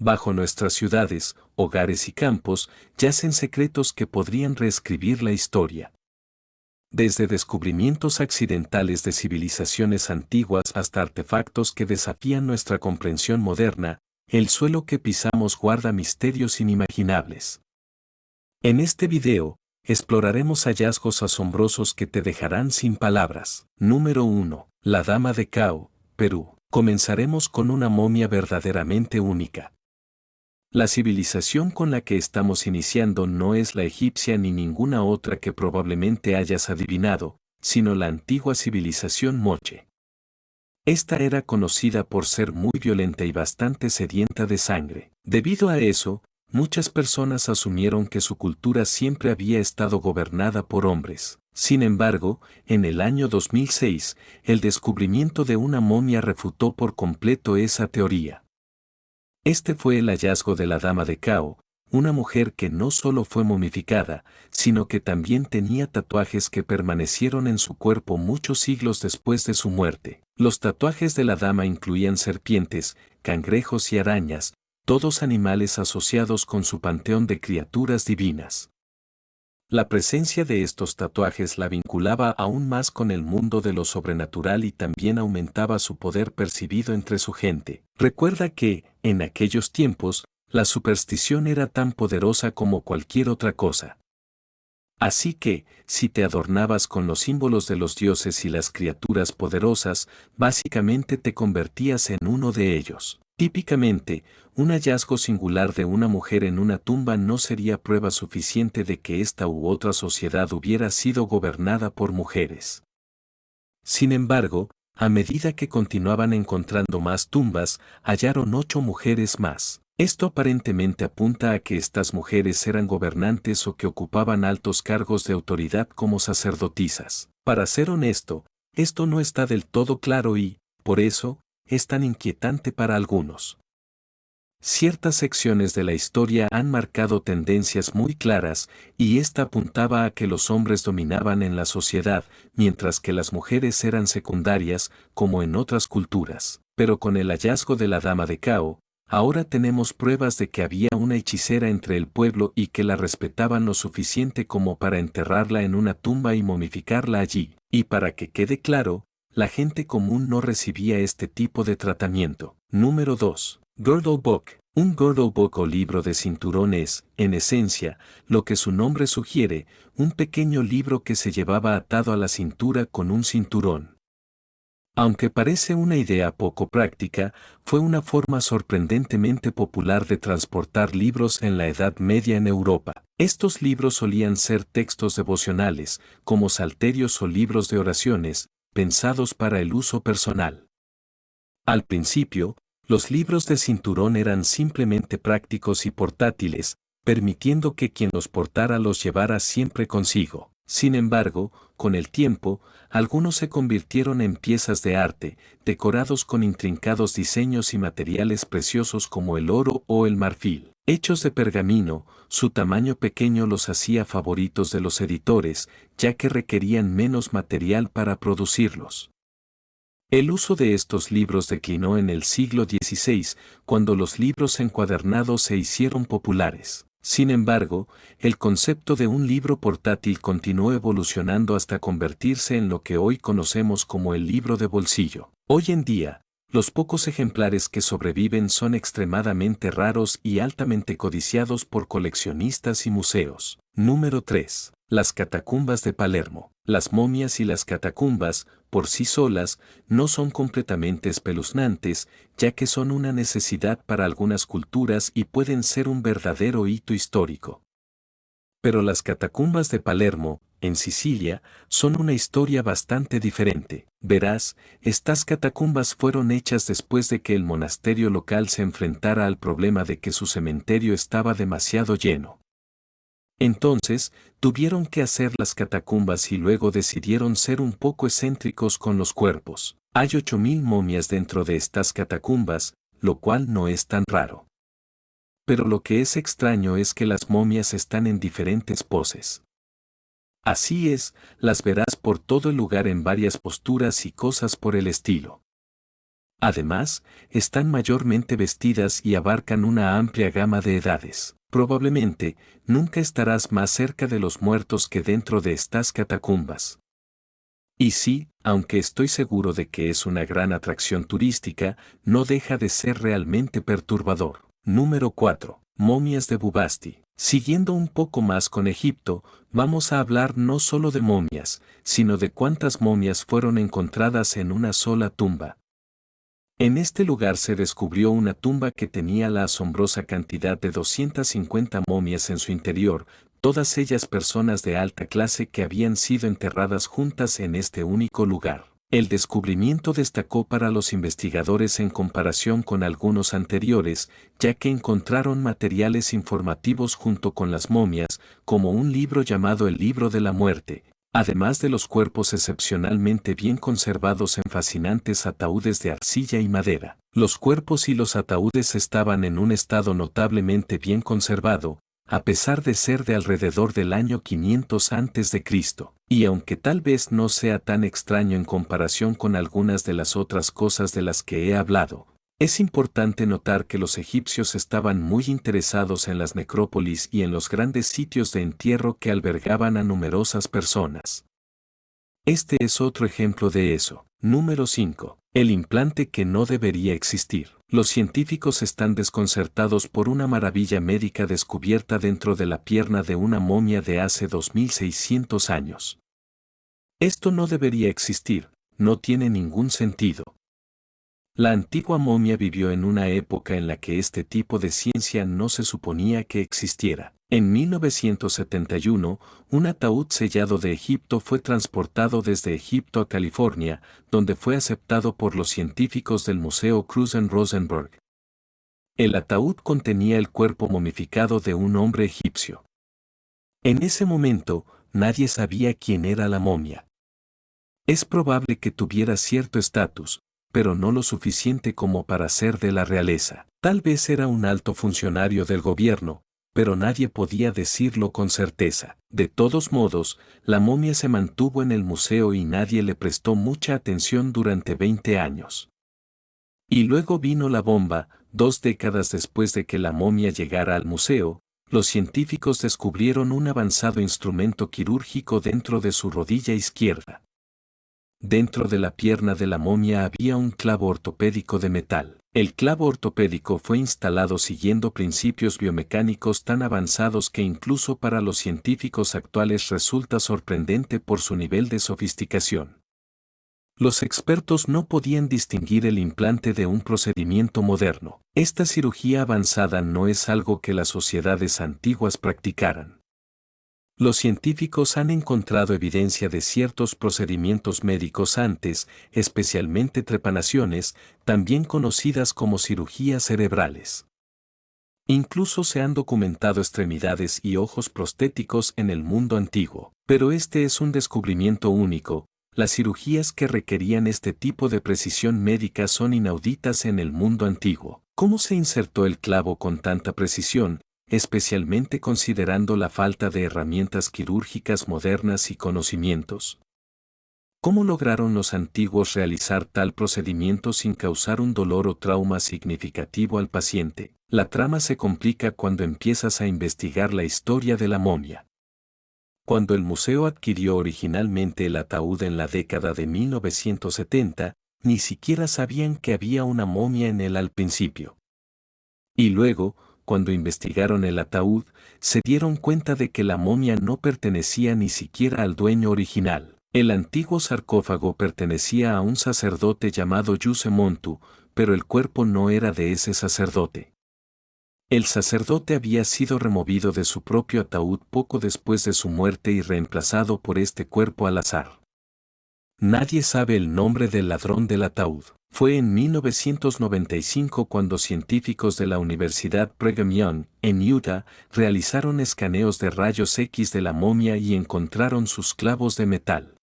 Bajo nuestras ciudades, hogares y campos, yacen secretos que podrían reescribir la historia. Desde descubrimientos accidentales de civilizaciones antiguas hasta artefactos que desafían nuestra comprensión moderna, el suelo que pisamos guarda misterios inimaginables. En este video, exploraremos hallazgos asombrosos que te dejarán sin palabras. Número 1. La Dama de Cao, Perú. Comenzaremos con una momia verdaderamente única. La civilización con la que estamos iniciando no es la egipcia ni ninguna otra que probablemente hayas adivinado, sino la antigua civilización moche. Esta era conocida por ser muy violenta y bastante sedienta de sangre. Debido a eso, muchas personas asumieron que su cultura siempre había estado gobernada por hombres. Sin embargo, en el año 2006, el descubrimiento de una momia refutó por completo esa teoría. Este fue el hallazgo de la Dama de Cao, una mujer que no solo fue momificada, sino que también tenía tatuajes que permanecieron en su cuerpo muchos siglos después de su muerte. Los tatuajes de la dama incluían serpientes, cangrejos y arañas, todos animales asociados con su panteón de criaturas divinas. La presencia de estos tatuajes la vinculaba aún más con el mundo de lo sobrenatural y también aumentaba su poder percibido entre su gente. Recuerda que, en aquellos tiempos, la superstición era tan poderosa como cualquier otra cosa. Así que, si te adornabas con los símbolos de los dioses y las criaturas poderosas, básicamente te convertías en uno de ellos. Típicamente, un hallazgo singular de una mujer en una tumba no sería prueba suficiente de que esta u otra sociedad hubiera sido gobernada por mujeres. Sin embargo, a medida que continuaban encontrando más tumbas, hallaron 8 mujeres más. Esto aparentemente apunta a que estas mujeres eran gobernantes o que ocupaban altos cargos de autoridad como sacerdotisas. Para ser honesto, esto no está del todo claro y, por eso, es tan inquietante para algunos. Ciertas secciones de la historia han marcado tendencias muy claras, y esta apuntaba a que los hombres dominaban en la sociedad, mientras que las mujeres eran secundarias, como en otras culturas. Pero con el hallazgo de la Dama de Cao, ahora tenemos pruebas de que había una hechicera entre el pueblo y que la respetaban lo suficiente como para enterrarla en una tumba y momificarla allí. Y para que quede claro, la gente común no recibía este tipo de tratamiento. Número 2. Girdle Book. Un Girdle Book o libro de cinturón es, en esencia, lo que su nombre sugiere, un pequeño libro que se llevaba atado a la cintura con un cinturón. Aunque parece una idea poco práctica, fue una forma sorprendentemente popular de transportar libros en la Edad Media en Europa. Estos libros solían ser textos devocionales, como salterios o libros de oraciones, pensados para el uso personal. Al principio, los libros de cinturón eran simplemente prácticos y portátiles, permitiendo que quien los portara los llevara siempre consigo. Sin embargo, con el tiempo, algunos se convirtieron en piezas de arte, decorados con intrincados diseños y materiales preciosos como el oro o el marfil. Hechos de pergamino, su tamaño pequeño los hacía favoritos de los editores, ya que requerían menos material para producirlos. El uso de estos libros declinó en el siglo XVI, cuando los libros encuadernados se hicieron populares. Sin embargo, el concepto de un libro portátil continuó evolucionando hasta convertirse en lo que hoy conocemos como el libro de bolsillo. Hoy en día, los pocos ejemplares que sobreviven son extremadamente raros y altamente codiciados por coleccionistas y museos. Número 3. Las catacumbas de Palermo. Las momias y las catacumbas, por sí solas, no son completamente espeluznantes, ya que son una necesidad para algunas culturas y pueden ser un verdadero hito histórico. Pero las catacumbas de Palermo, en Sicilia, son una historia bastante diferente. Verás, estas catacumbas fueron hechas después de que el monasterio local se enfrentara al problema de que su cementerio estaba demasiado lleno. Entonces, tuvieron que hacer las catacumbas y luego decidieron ser un poco excéntricos con los cuerpos. Hay 8000 momias dentro de estas catacumbas, lo cual no es tan raro. Pero lo que es extraño es que las momias están en diferentes poses. Así es, las verás por todo el lugar en varias posturas y cosas por el estilo. Además, están mayormente vestidas y abarcan una amplia gama de edades. Probablemente, nunca estarás más cerca de los muertos que dentro de estas catacumbas. Y sí, aunque estoy seguro de que es una gran atracción turística, no deja de ser realmente perturbador. Número 4. Momias de Bubasti. Siguiendo un poco más con Egipto, vamos a hablar no solo de momias, sino de cuántas momias fueron encontradas en una sola tumba. En este lugar se descubrió una tumba que tenía la asombrosa cantidad de 250 momias en su interior, todas ellas personas de alta clase que habían sido enterradas juntas en este único lugar. El descubrimiento destacó para los investigadores en comparación con algunos anteriores, ya que encontraron materiales informativos junto con las momias, como un libro llamado el Libro de la Muerte, además de los cuerpos excepcionalmente bien conservados en fascinantes ataúdes de arcilla y madera. Los cuerpos y los ataúdes estaban en un estado notablemente bien conservado, a pesar de ser de alrededor del año 500 a.C., y aunque tal vez no sea tan extraño en comparación con algunas de las otras cosas de las que he hablado, es importante notar que los egipcios estaban muy interesados en las necrópolis y en los grandes sitios de entierro que albergaban a numerosas personas. Este es otro ejemplo de eso. Número 5. El implante que no debería existir. Los científicos están desconcertados por una maravilla médica descubierta dentro de la pierna de una momia de hace 2600 años. Esto no debería existir, no tiene ningún sentido. La antigua momia vivió en una época en la que este tipo de ciencia no se suponía que existiera. En 1971, un ataúd sellado de Egipto fue transportado desde Egipto a California, donde fue aceptado por los científicos del Museo Kreuzen-Rosenberg. El ataúd contenía el cuerpo momificado de un hombre egipcio. En ese momento, nadie sabía quién era la momia. Es probable que tuviera cierto estatus, pero no lo suficiente como para ser de la realeza. Tal vez era un alto funcionario del gobierno, pero nadie podía decirlo con certeza. De todos modos, la momia se mantuvo en el museo y nadie le prestó mucha atención durante 20 años. Y luego vino la bomba. 2 décadas después de que la momia llegara al museo, los científicos descubrieron un avanzado instrumento quirúrgico dentro de su rodilla izquierda. Dentro de la pierna de la momia había un clavo ortopédico de metal. El clavo ortopédico fue instalado siguiendo principios biomecánicos tan avanzados que incluso para los científicos actuales resulta sorprendente por su nivel de sofisticación. Los expertos no podían distinguir el implante de un procedimiento moderno. Esta cirugía avanzada no es algo que las sociedades antiguas practicaran. Los científicos han encontrado evidencia de ciertos procedimientos médicos antes, especialmente trepanaciones, también conocidas como cirugías cerebrales. Incluso se han documentado extremidades y ojos prostéticos en el mundo antiguo. Pero este es un descubrimiento único. Las cirugías que requerían este tipo de precisión médica son inauditas en el mundo antiguo. ¿Cómo se insertó el clavo con tanta precisión, especialmente considerando la falta de herramientas quirúrgicas modernas y conocimientos? ¿Cómo lograron los antiguos realizar tal procedimiento sin causar un dolor o trauma significativo al paciente? La trama se complica cuando empiezas a investigar la historia de la momia. Cuando el museo adquirió originalmente el ataúd en la década de 1970, ni siquiera sabían que había una momia en él al principio. Y luego, cuando investigaron el ataúd, se dieron cuenta de que la momia no pertenecía ni siquiera al dueño original. El antiguo sarcófago pertenecía a un sacerdote llamado Yuse Montu, pero el cuerpo no era de ese sacerdote. El sacerdote había sido removido de su propio ataúd poco después de su muerte y reemplazado por este cuerpo al azar. Nadie sabe el nombre del ladrón del ataúd. Fue en 1995 cuando científicos de la Universidad Brigham Young, en Utah, realizaron escaneos de rayos X de la momia y encontraron sus clavos de metal.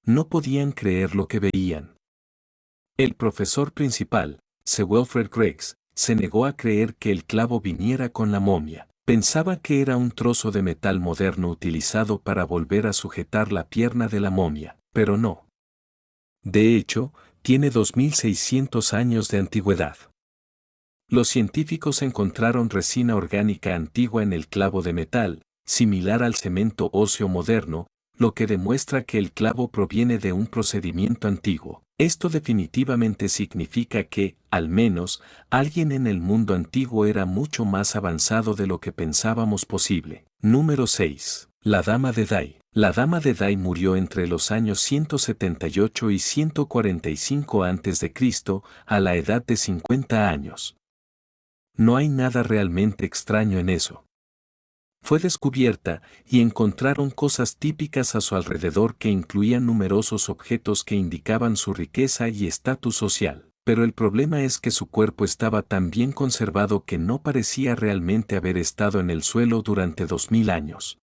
No podían creer lo que veían. El profesor principal, Sir Wilfred Griggs, se negó a creer que el clavo viniera con la momia. Pensaba que era un trozo de metal moderno utilizado para volver a sujetar la pierna de la momia, pero no. De hecho, tiene 2600 años de antigüedad. Los científicos encontraron resina orgánica antigua en el clavo de metal, similar al cemento óseo moderno, lo que demuestra que el clavo proviene de un procedimiento antiguo. Esto definitivamente significa que, al menos, alguien en el mundo antiguo era mucho más avanzado de lo que pensábamos posible. Número 6. La Dama de Dai. La Dama de Dai murió entre los años 178 y 145 a.C., a la edad de 50 años. No hay nada realmente extraño en eso. Fue descubierta y encontraron cosas típicas a su alrededor que incluían numerosos objetos que indicaban su riqueza y estatus social. Pero el problema es que su cuerpo estaba tan bien conservado que no parecía realmente haber estado en el suelo durante 2000 años.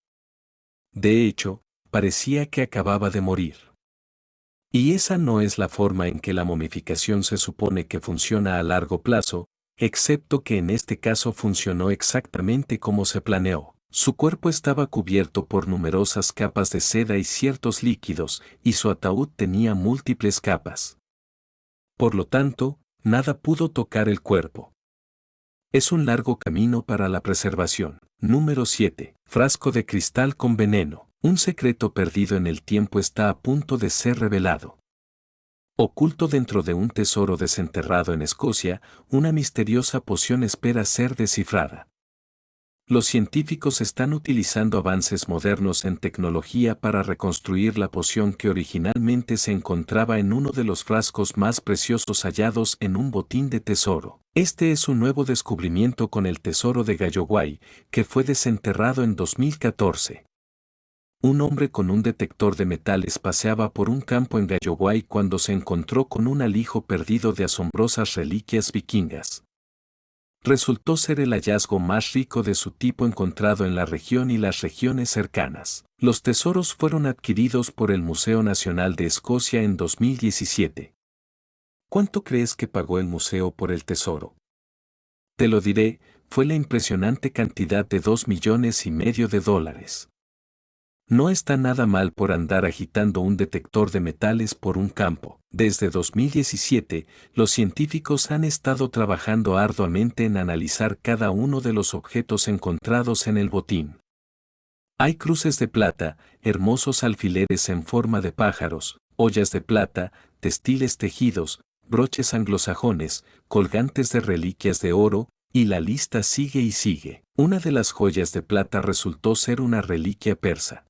De hecho, parecía que acababa de morir. Y esa no es la forma en que la momificación se supone que funciona a largo plazo, excepto que en este caso funcionó exactamente como se planeó. Su cuerpo estaba cubierto por numerosas capas de seda y ciertos líquidos, y su ataúd tenía múltiples capas. Por lo tanto, nada pudo tocar el cuerpo. Es un largo camino para la preservación. Número 7. Frasco de cristal con veneno. Un secreto perdido en el tiempo está a punto de ser revelado. Oculto dentro de un tesoro desenterrado en Escocia, una misteriosa poción espera ser descifrada. Los científicos están utilizando avances modernos en tecnología para reconstruir la poción que originalmente se encontraba en uno de los frascos más preciosos hallados en un botín de tesoro. Este es un nuevo descubrimiento con el tesoro de Galloway, que fue desenterrado en 2014. Un hombre con un detector de metales paseaba por un campo en Galloway cuando se encontró con un alijo perdido de asombrosas reliquias vikingas. Resultó ser el hallazgo más rico de su tipo encontrado en la región y las regiones cercanas. Los tesoros fueron adquiridos por el Museo Nacional de Escocia en 2017. ¿Cuánto crees que pagó el museo por el tesoro? Te lo diré, fue la impresionante cantidad de $2,5 millones. No está nada mal por andar agitando un detector de metales por un campo. Desde 2017, los científicos han estado trabajando arduamente en analizar cada uno de los objetos encontrados en el botín. Hay cruces de plata, hermosos alfileres en forma de pájaros, ollas de plata, textiles tejidos, broches anglosajones, colgantes de reliquias de oro, y la lista sigue y sigue. Una de las joyas de plata resultó ser una reliquia persa.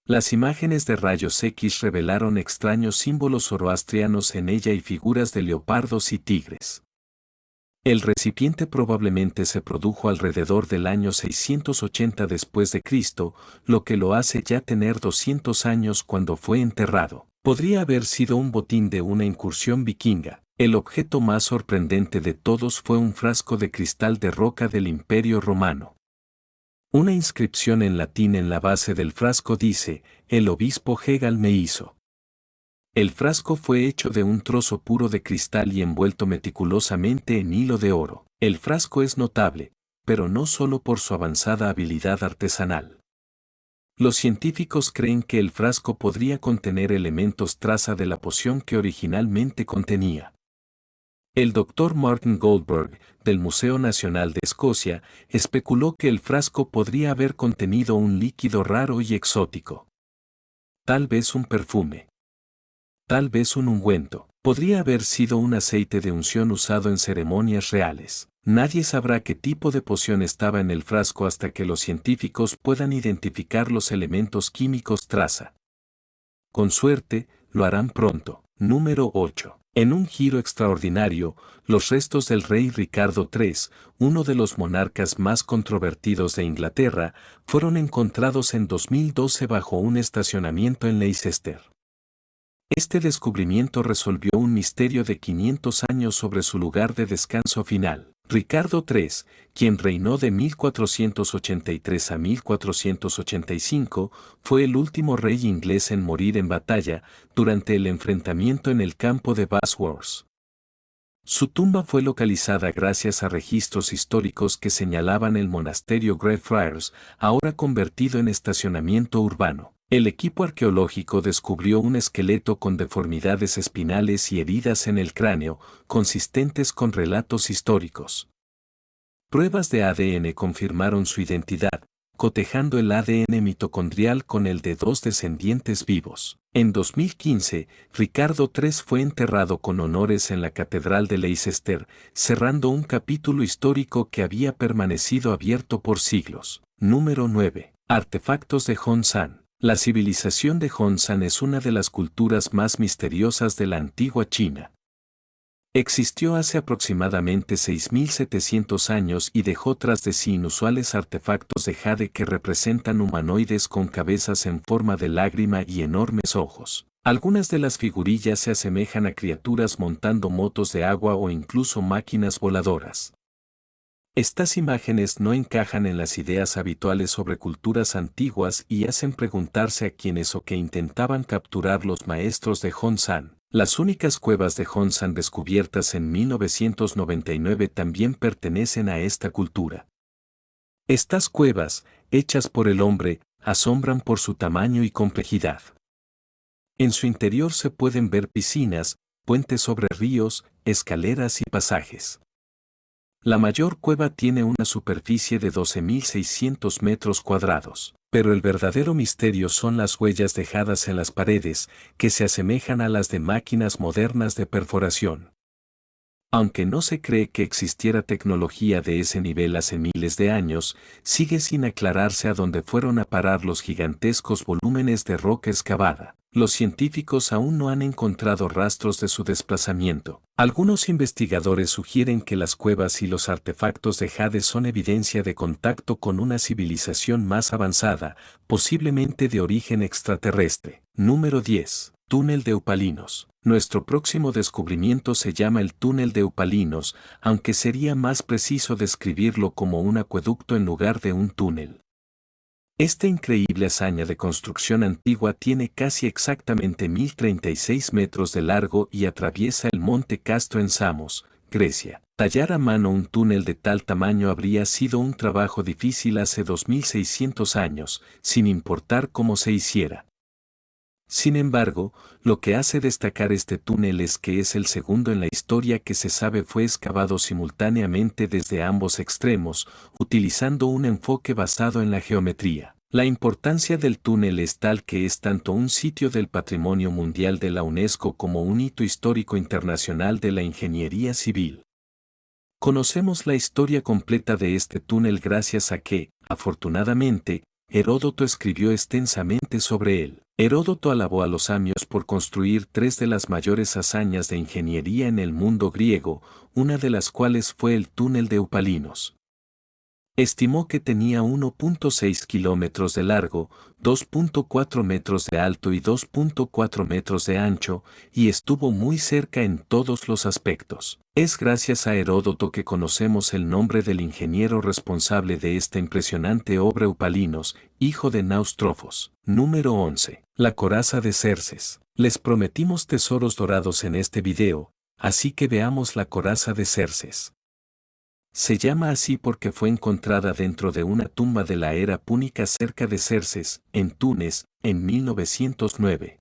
Las imágenes de rayos X revelaron extraños símbolos zoroastrianos en ella y figuras de leopardos y tigres. El recipiente probablemente se produjo alrededor del año 680 después de Cristo, lo que lo hace ya tener 200 años cuando fue enterrado. Podría haber sido un botín de una incursión vikinga. El objeto más sorprendente de todos fue un frasco de cristal de roca del Imperio Romano. Una inscripción en latín en la base del frasco dice: "El obispo Hegal me hizo". El frasco fue hecho de un trozo puro de cristal y envuelto meticulosamente en hilo de oro. El frasco es notable, pero no solo por su avanzada habilidad artesanal. Los científicos creen que el frasco podría contener elementos traza de la poción que originalmente contenía. El Dr. Martin Goldberg, del Museo Nacional de Escocia, especuló que el frasco podría haber contenido un líquido raro y exótico. Tal vez un perfume. Tal vez un ungüento. Podría haber sido un aceite de unción usado en ceremonias reales. Nadie sabrá qué tipo de poción estaba en el frasco hasta que los científicos puedan identificar los elementos químicos traza. Con suerte, lo harán pronto. Número 8. En un giro extraordinario, los restos del rey Ricardo III, uno de los monarcas más controvertidos de Inglaterra, fueron encontrados en 2012 bajo un estacionamiento en Leicester. Este descubrimiento resolvió un misterio de 500 años sobre su lugar de descanso final. Ricardo III, quien reinó de 1483 a 1485, fue el último rey inglés en morir en batalla durante el enfrentamiento en el campo de Bosworth. Su tumba fue localizada gracias a registros históricos que señalaban el monasterio Greyfriars, ahora convertido en estacionamiento urbano. El equipo arqueológico descubrió un esqueleto con deformidades espinales y heridas en el cráneo, consistentes con relatos históricos. Pruebas de ADN confirmaron su identidad, cotejando el ADN mitocondrial con el de dos descendientes vivos. En 2015, Ricardo III fue enterrado con honores en la Catedral de Leicester, cerrando un capítulo histórico que había permanecido abierto por siglos. Número 9. Artefactos de Honshan. La civilización de Honshan es una de las culturas más misteriosas de la antigua China. Existió hace aproximadamente 6.700 años y dejó tras de sí inusuales artefactos de jade que representan humanoides con cabezas en forma de lágrima y enormes ojos. Algunas de las figurillas se asemejan a criaturas montando motos de agua o incluso máquinas voladoras. Estas imágenes no encajan en las ideas habituales sobre culturas antiguas y hacen preguntarse a quienes o que intentaban capturar los maestros de Honshan. Las únicas cuevas de Honshan descubiertas en 1999 también pertenecen a esta cultura. Estas cuevas, hechas por el hombre, asombran por su tamaño y complejidad. En su interior se pueden ver piscinas, puentes sobre ríos, escaleras y pasajes. La mayor cueva tiene una superficie de 12.600 metros cuadrados, pero el verdadero misterio son las huellas dejadas en las paredes, que se asemejan a las de máquinas modernas de perforación. Aunque no se cree que existiera tecnología de ese nivel hace miles de años, sigue sin aclararse a dónde fueron a parar los gigantescos volúmenes de roca excavada. Los científicos aún no han encontrado rastros de su desplazamiento. Algunos investigadores sugieren que las cuevas y los artefactos de jade son evidencia de contacto con una civilización más avanzada, posiblemente de origen extraterrestre. Número 10. Túnel de Eupalinos. Nuestro próximo descubrimiento se llama el túnel de Eupalinos, aunque sería más preciso describirlo como un acueducto en lugar de un túnel. Esta increíble hazaña de construcción antigua tiene casi exactamente 1.036 metros de largo y atraviesa el monte Castro en Samos, Grecia. Tallar a mano un túnel de tal tamaño habría sido un trabajo difícil hace 2.600 años, sin importar cómo se hiciera. Sin embargo, lo que hace destacar este túnel es que es el segundo en la historia que se sabe fue excavado simultáneamente desde ambos extremos, utilizando un enfoque basado en la geometría. La importancia del túnel es tal que es tanto un sitio del Patrimonio Mundial de la UNESCO como un hito histórico internacional de la ingeniería civil. Conocemos la historia completa de este túnel gracias a que, afortunadamente, Heródoto escribió extensamente sobre él. Heródoto alabó a los samios por construir tres de las mayores hazañas de ingeniería en el mundo griego, una de las cuales fue el túnel de Eupalinos. Estimó que tenía 1.6 kilómetros de largo, 2.4 metros de alto y 2.4 metros de ancho, y estuvo muy cerca en todos los aspectos. Es gracias a Heródoto que conocemos el nombre del ingeniero responsable de esta impresionante obra Eupalinos, hijo de Naustrofos. Número 11. La coraza de Xerxes. Les prometimos tesoros dorados en este video, así que veamos la coraza de Xerxes. Se llama así porque fue encontrada dentro de una tumba de la era púnica cerca de Xerxes, en Túnez, en 1909.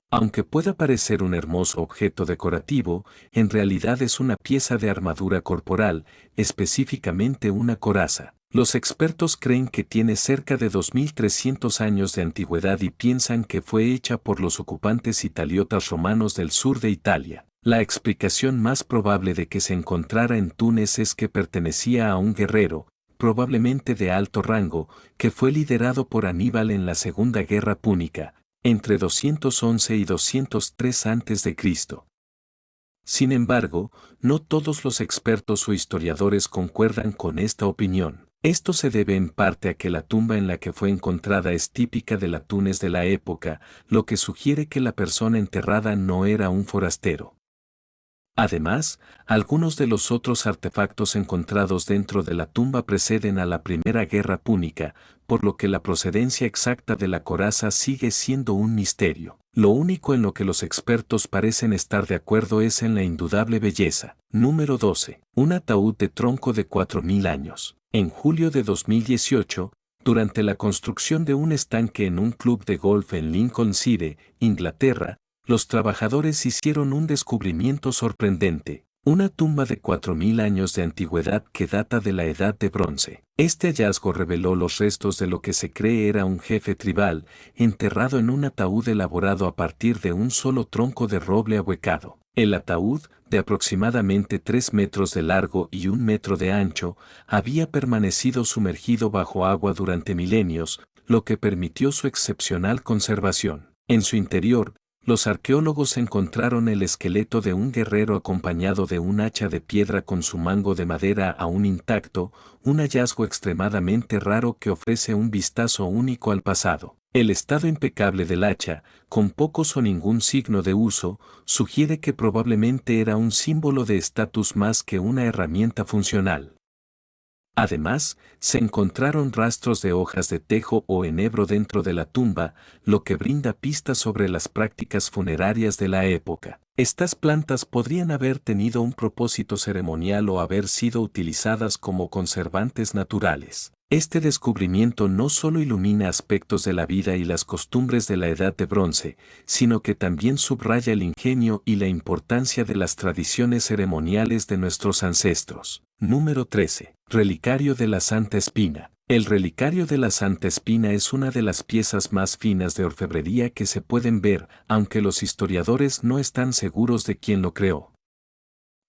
Aunque pueda parecer un hermoso objeto decorativo, en realidad es una pieza de armadura corporal, específicamente una coraza. Los expertos creen que tiene cerca de 2.300 años de antigüedad y piensan que fue hecha por los ocupantes italiotas romanos del sur de Italia. La explicación más probable de que se encontrara en Túnez es que pertenecía a un guerrero, probablemente de alto rango, que fue liderado por Aníbal en la Segunda Guerra Púnica, entre 211 y 203 a.C. Sin embargo, no todos los expertos o historiadores concuerdan con esta opinión. Esto se debe en parte a que la tumba en la que fue encontrada es típica de la Túnez de la época, lo que sugiere que la persona enterrada no era un forastero. Además, algunos de los otros artefactos encontrados dentro de la tumba preceden a la Primera Guerra Púnica, por lo que la procedencia exacta de la coraza sigue siendo un misterio. Lo único en lo que los expertos parecen estar de acuerdo es en la indudable belleza. Número 12. Un ataúd de tronco de 4.000 años. En julio de 2018, Durante la construcción de un estanque en un club de golf en Lincolnshire, Inglaterra, los trabajadores hicieron un descubrimiento sorprendente. Una tumba de 4000 años de antigüedad que data de la Edad de Bronce. Este hallazgo reveló los restos de lo que se cree era un jefe tribal, enterrado en un ataúd elaborado a partir de un solo tronco de roble ahuecado. El ataúd, de aproximadamente 3 metros de largo y 1 metro de ancho, había permanecido sumergido bajo agua durante milenios, lo que permitió su excepcional conservación. En su interior, los arqueólogos encontraron el esqueleto de un guerrero acompañado de un hacha de piedra con su mango de madera aún intacto, un hallazgo extremadamente raro que ofrece un vistazo único al pasado. El estado impecable del hacha, con pocos o ningún signo de uso, sugiere que probablemente era un símbolo de estatus más que una herramienta funcional. Además, se encontraron rastros de hojas de tejo o enebro dentro de la tumba, lo que brinda pistas sobre las prácticas funerarias de la época. Estas plantas podrían haber tenido un propósito ceremonial o haber sido utilizadas como conservantes naturales. Este descubrimiento no solo ilumina aspectos de la vida y las costumbres de la Edad de Bronce, sino que también subraya el ingenio y la importancia de las tradiciones ceremoniales de nuestros ancestros. Número 13. Relicario de la Santa Espina. El relicario de la Santa Espina es una de las piezas más finas de orfebrería que se pueden ver, aunque los historiadores no están seguros de quién lo creó.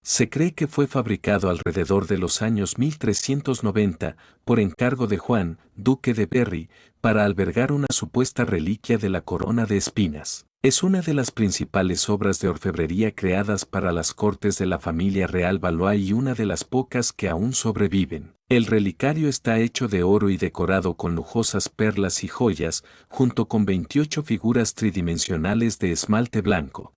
Se cree que fue fabricado alrededor de los años 1390, por encargo de Juan, duque de Berry, para albergar una supuesta reliquia de la corona de espinas. Es una de las principales obras de orfebrería creadas para las cortes de la familia real Valois y una de las pocas que aún sobreviven. El relicario está hecho de oro y decorado con lujosas perlas y joyas, junto con 28 figuras tridimensionales de esmalte blanco.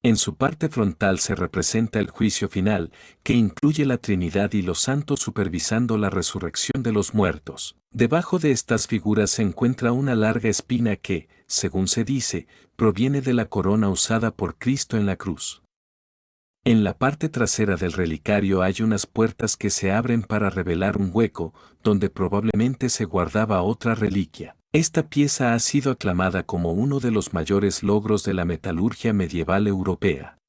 En su parte frontal se representa el juicio final, que incluye la Trinidad y los santos supervisando la resurrección de los muertos. Debajo de estas figuras se encuentra una larga espina que, según se dice, proviene de la corona usada por Cristo en la cruz. En la parte trasera del relicario hay unas puertas que se abren para revelar un hueco, donde probablemente se guardaba otra reliquia. Esta pieza ha sido aclamada como uno de los mayores logros de la metalurgia medieval europea.